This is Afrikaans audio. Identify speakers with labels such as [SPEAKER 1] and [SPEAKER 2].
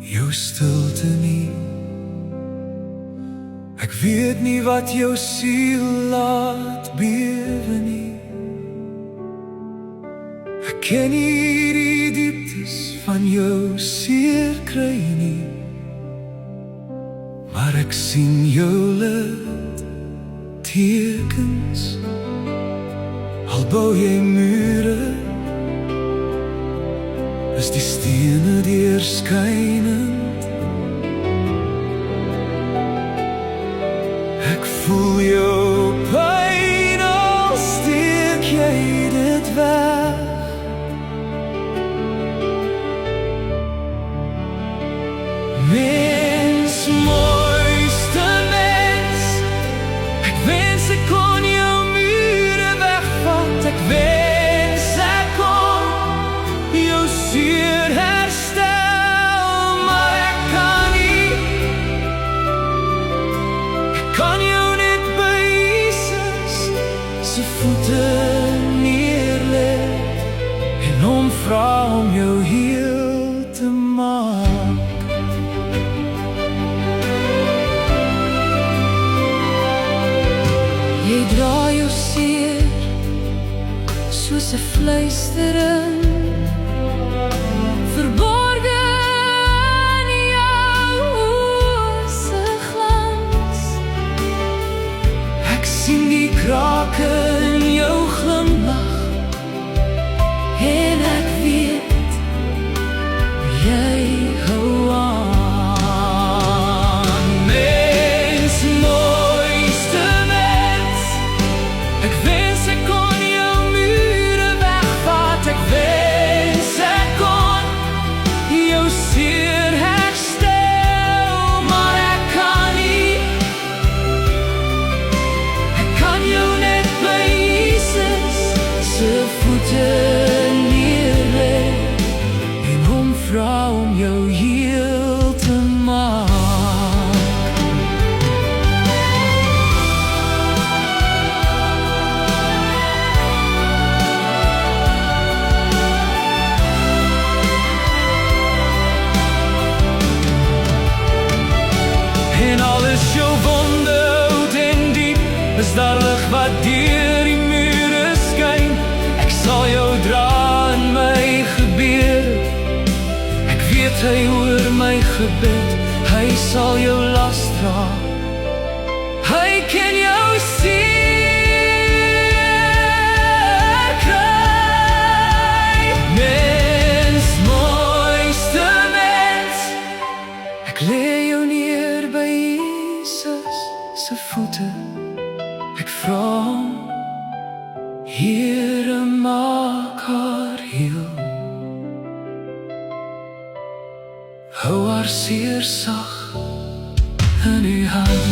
[SPEAKER 1] jou stilte nie. Ek weet nie wat jou siel laat bewe nie. Ek ken nie die dieptes van jou seer kry nie, maar ek sien jou littekens. Al bou jy mure, is die stene deurskynend. Ek voel jou pyn al steek jy dit weg. Mens, mooiste mens, ek wens ek kon jou mure wegvat. Ek wens ek kon jou seer herstel, maar ek kan nie. Ek kan jou net by Jesus se voete neerleg en hom vra om jou heel te maak. Jy dra jou seer soos 'n fluistering, verborge in jou oë se glans. Ek sien die krake in jou glimlag en ek weet jy hou aan. Mens, mooiste mens, ek wens ek kon jou mure wegvat. Ek wens ek kon jou seer herstel, maar ek kan nie. Ek kan jou net by Jesus se voete neerleg en hom vra om jou heel te maak. En al is jou wonde oud en diep, is daar lig wat deur die mure skyn. Ek sal jou dra in my gebede. Ek weet hy hoor my gebed. Hy sal jou las dra. Hy ken jou seer kry. Mens, mooiste mens, ek lê jou neer by Jesus se voete. Ek vra hom, Here, maak haar heel. Hou haar seer sag in u hand.